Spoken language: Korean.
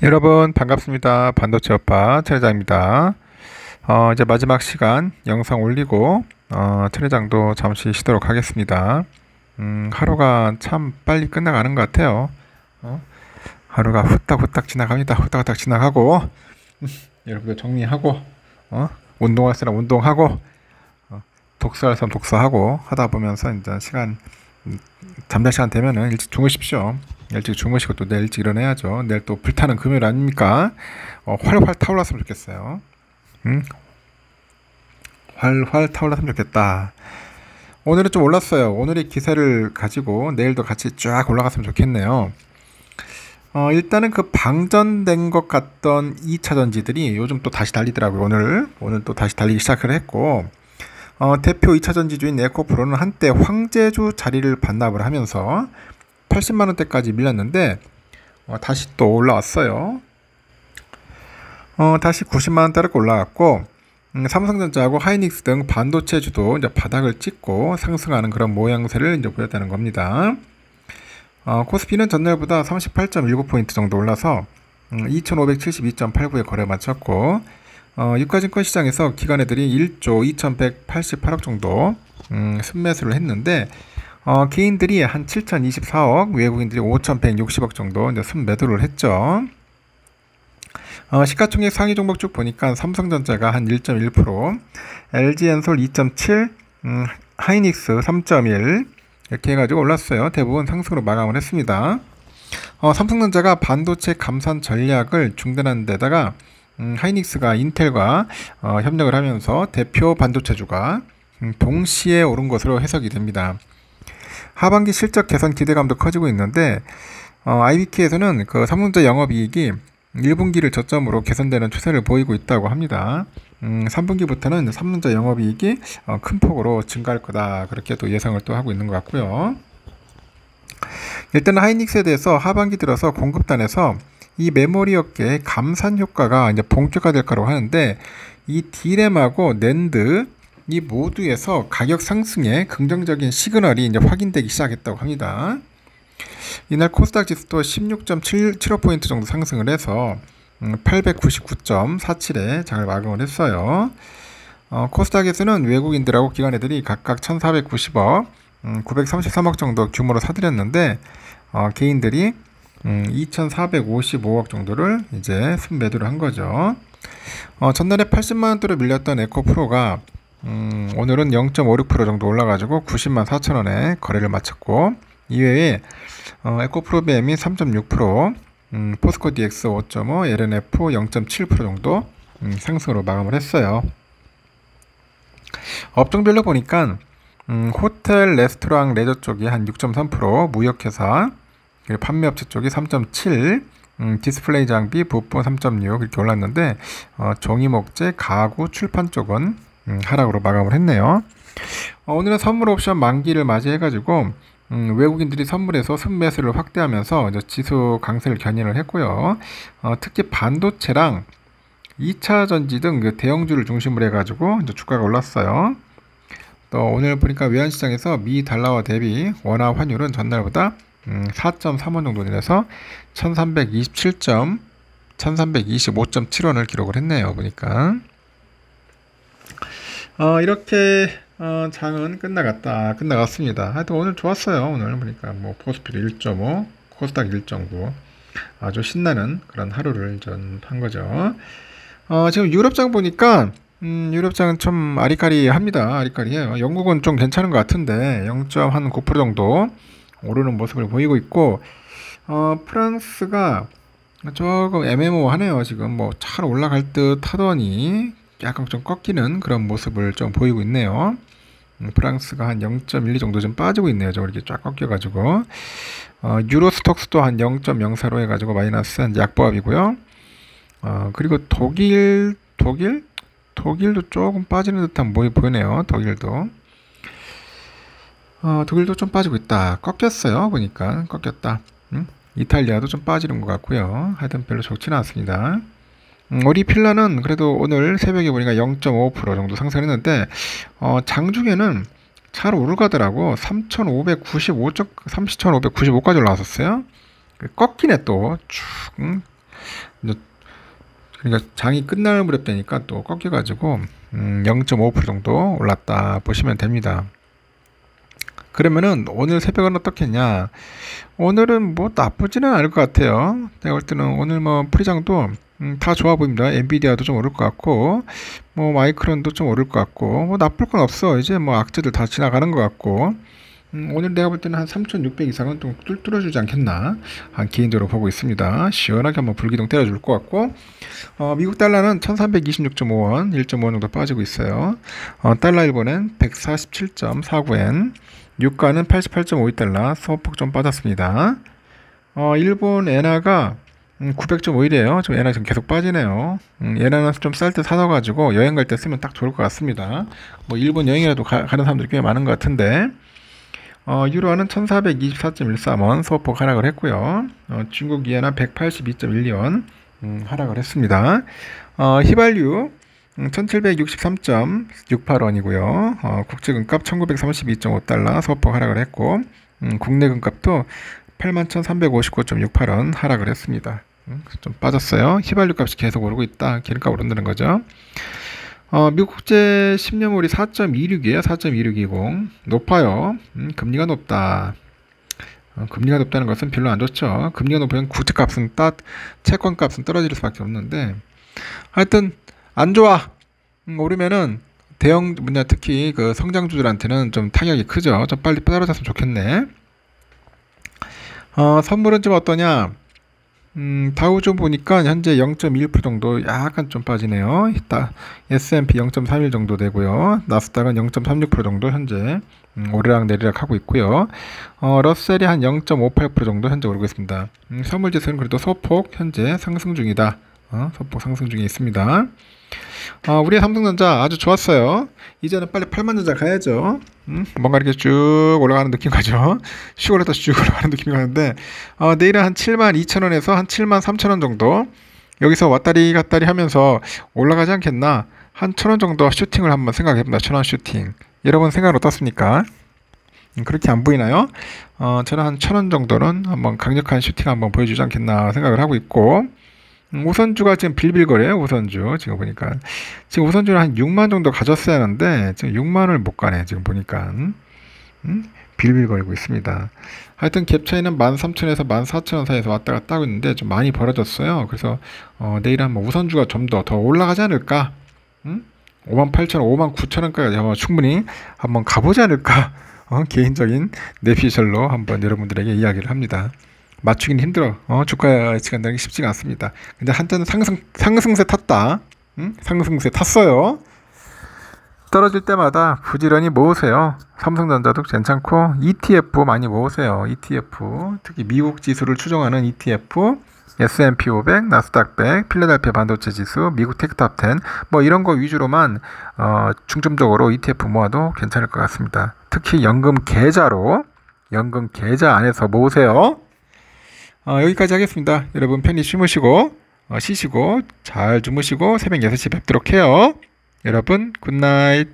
여러분 반갑습니다. 반도체 오빠 트레장입니다. 이제 마지막 시간 영상 올리고 트레장도 잠시 쉬도록 하겠습니다. 하루가 참 빨리 끝나가는 것 같아요. 하루가 후딱후딱 지나갑니다. 후딱후딱 지나가고 여러분들 정리하고 운동할 사람 운동하고 독서할 사람 독서하고 하다 보면서 이제 시간 잠잘 시간 되면은 일찍 주무십시오. 일찍 주무시고 또 내일 일찍 일어나야죠. 내일 또 불타는 금요일 아닙니까? 활활 타올랐으면 좋겠어요. 활활 타올랐으면 좋겠다. 오늘은 좀 올랐어요. 오늘의 기세를 가지고 내일도 같이 쫙 올라갔으면 좋겠네요. 일단은 그 방전된 것 같던 2차 전지들이 요즘 또 다시 달리더라고요. 오늘 또 다시 달리기 시작을 했고, 대표 2차 전지주인 에코프로는 한때 황제주 자리를 반납을 하면서 80만원대까지 밀렸는데 다시 또 올라왔어요. 다시 90만원대로 올라갔고, 삼성전자하고 하이닉스 등 반도체주도 이제 바닥을 찍고 상승하는 그런 모양새를 이제 보였다는 겁니다. 코스피는 전날보다 38.19포인트 정도 올라서 2572.89에 거래 마쳤고, 유가증권 시장에서 기관애들이 1조 2188억 정도 순매수를 했는데, 개인들이 한 7024억, 외국인들이 5160억 정도 이제 순매도를 했죠. 시가총액 상위 종목 쭉 보니까 삼성전자가 한 1.1%, LG엔솔 2.7, 하이닉스 3.1 이렇게 해가지고 올랐어요. 대부분 상승으로 마감을 했습니다. 삼성전자가 반도체 감산 전략을 중단한 데다가 하이닉스가 인텔과 협력을 하면서 대표 반도체주가 동시에 오른 것으로 해석이 됩니다. 하반기 실적 개선 기대감도 커지고 있는데 IBK에서는 그 삼성전자 영업이익이 1분기를 저점으로 개선되는 추세를 보이고 있다고 합니다. 3분기부터는 삼성전자 영업이익이 큰 폭으로 증가할 거다, 그렇게 또 예상을 또 하고 있는 것 같고요. 일단 하이닉스에 대해서 하반기 들어서 공급단에서 이 메모리 업계의 감산 효과가 이제 본격화될 거라고 하는데, 이 D램하고 낸드 이 모두에서 가격 상승에 긍정적인 시그널이 이제 확인되기 시작했다고 합니다. 이날 코스닥 지수도 16.75포인트 정도 상승을 해서 899.47에 장을 마감을 했어요. 코스닥에서는 외국인들하고 기관애들이 각각 1490억, 933억 정도 규모로 사들였는데, 개인들이 2455억 정도를 이제 순매도를 한 거죠. 전날에 80만원대로 밀렸던 에코프로가 오늘은 0.56% 정도 올라가지고 90만 4천원에 거래를 마쳤고, 이외에 에코프로 BM이 3.6%, 포스코 DX 5.5, LNF 0.7% 정도 상승으로 마감을 했어요. 업종별로 보니까 호텔, 레스토랑, 레저 쪽이 한 6.3%, 무역회사, 그리고 판매업체 쪽이 3.7%, 디스플레이 장비, 부품 3.6% 이렇게 올랐는데, 종이목재, 가구, 출판 쪽은 하락으로 마감을 했네요. 오늘은 선물 옵션 만기를 맞이해가지고 외국인들이 선물에서 순매수를 확대하면서 이제 지수 강세를 견인을 했고요. 특히 반도체랑 2차 전지 등 그 대형주를 중심으로 해가지고 이제 주가가 올랐어요. 또 오늘 보니까 외환시장에서 미 달러화 대비 원화 환율은 전날보다 4.3원 정도 내려서 1325.7원을 기록을 했네요. 보니까 이렇게 장은 끝나갔습니다. 하여튼 오늘 좋았어요. 오늘 보니까 뭐 코스피도 1.5, 코스닥 1.9 아주 신나는 그런 하루를 한 거죠. 지금 유럽장 보니까 유럽장은 좀 아리까리합니다. 아리까리해요. 영국은 좀 괜찮은 것 같은데 0.9% 정도 오르는 모습을 보이고 있고, 프랑스가 조금 애매모호하네요. 지금 뭐 잘 올라갈 듯 하더니 약간 좀 꺾이는 그런 모습을 좀 보이고 있네요. 프랑스가 한 0.12 정도 좀 빠지고 있네요. 좀 이렇게 쫙 꺾여가지고. 유로스톡스도 한 0.04로 해가지고 마이너스 한 약보합이고요. 그리고 독일도 조금 빠지는 듯한 모습이 보이네요. 독일도 좀 빠지고 있다. 꺾였어요. 보니까 꺾였다. 이탈리아도 좀 빠지는 것 같고요. 하여튼 별로 좋지는 않습니다. 우리 필라는 그래도 오늘 새벽에 보니까 0.5% 정도 상승했는데, 장중에는 잘 오르가더라고. 3,595까지 올라왔었어요. 꺾이네 또 쭉. 이제 그러니까 장이 끝날 무렵되니까 또 꺾여가지고 0.5% 정도 올랐다 보시면 됩니다. 그러면은 오늘 새벽은 어떻겠냐? 오늘은 뭐 나쁘지는 않을 것 같아요. 내가 볼 때는 오늘 뭐 프리장도 다 좋아 보입니다. 엔비디아도 좀 오를 것 같고, 뭐 마이크론도 좀 오를 것 같고, 뭐 나쁠 건 없어. 이제 뭐 악재들 다 지나가는 것 같고, 오늘 내가 볼 때는 한 3,600 이상은 좀 뚫어주지 않겠나, 개인적으로 보고 있습니다. 시원하게 한번 불기둥 때려줄 것 같고, 미국 달러는 1326.5원, 1.5원 정도 빠지고 있어요. 달러 일본은 147.49엔, 유가는 88.52달러, 소폭 좀 빠졌습니다. 일본 엔화가 900.51이에요. 좀 엔화 지금 계속 빠지네요. 엔화는 좀 쌀 때 사둬가지고 여행 갈 때 쓰면 딱 좋을 것 같습니다. 뭐 일본 여행이라도 가는 사람들이 꽤 많은 것 같은데, 유로화는 1424.13원 소폭 하락을 했고요. 중국 이엔화 182.12원 하락을 했습니다. 휘발유 1763.68원이고요. 국제금값 1932.5달러 소폭 하락을 했고, 국내 금값도 81,359.68원 하락을 했습니다. 좀 빠졌어요. 휘발유 값이 계속 오르고 있다. 기름값 오른다는 거죠. 미국 국제 10년물이 4.26이에요. 4.2620. 높아요. 금리가 높다. 금리가 높다는 것은 별로 안 좋죠. 금리가 높으면 국채값은 채권값은 떨어질 수밖에 없는데, 하여튼 안 좋아. 오르면은 대형 분야, 특히 그 성장주들한테는 좀 타격이 크죠. 좀 빨리 떨어졌으면 좋겠네. 선물은 좀 어떠냐? 다우 좀 보니까 현재 0.1% 정도 약간 좀 빠지네요. S&P 0.31 정도 되고요. 나스닥은 0.36% 정도 현재 오르락 내리락 하고 있고요. 러셀이 한 0.58% 정도 현재 오르고 있습니다. 선물지수는 그래도 소폭 현재 상승 중이다. 소폭 상승 중에 있습니다. 우리의 삼성전자 아주 좋았어요. 이제는 빨리 8만전자 가야죠. 뭔가 이렇게 쭉 올라가는 느낌 가죠. 쭉 올라가는 느낌이 가는데, 내일은 한 72,000원에서 한 73,000원 정도, 여기서 왔다리 갔다리 하면서 올라가지 않겠나. 한 1,000원 정도 슈팅을 한번 생각해봅니다. 1,000원 슈팅. 여러분 생각은 어떻습니까? 그렇게 안 보이나요? 저는 한 1,000원 정도는 한번 강력한 슈팅 한번 보여주지 않겠나 생각을 하고 있고, 우선주가 지금 빌빌거려요. 우선주 지금 보니까 지금 우선주는 한 6만 정도 가졌어야 하는데 지금 6만을 못 가네. 지금 보니까 빌빌거리고 있습니다. 하여튼 갭 차이는 13,000에서 14,000원 사이에서 왔다 갔다 하고 있는데 좀 많이 벌어졌어요. 그래서 내일 한번 우선주가 좀 더 올라가지 않을까? 58,000원, 59,000원까지 한번 충분히 한번 가보지 않을까? 개인적인 내피셜로 한번 여러분들에게 이야기를 합니다. 맞추기는 힘들어. 주가 예측 한다는 게 쉽지가 않습니다. 근데 한때는 상승세 탔다. 상승세 탔어요. 떨어질 때마다 부지런히 모으세요. 삼성전자도 괜찮고 ETF 많이 모으세요. ETF 특히 미국 지수를 추종하는 ETF, S&P 500, 나스닥 100, 필라델피아 반도체 지수, 미국 테크탑 10 뭐 이런 거 위주로만 중점적으로 ETF 모아도 괜찮을 것 같습니다. 특히 연금 계좌 안에서 모으세요. 여기까지 하겠습니다. 여러분 편히 쉬시고 잘 주무시고 새벽 6시 뵙도록 해요. 여러분 굿나잇.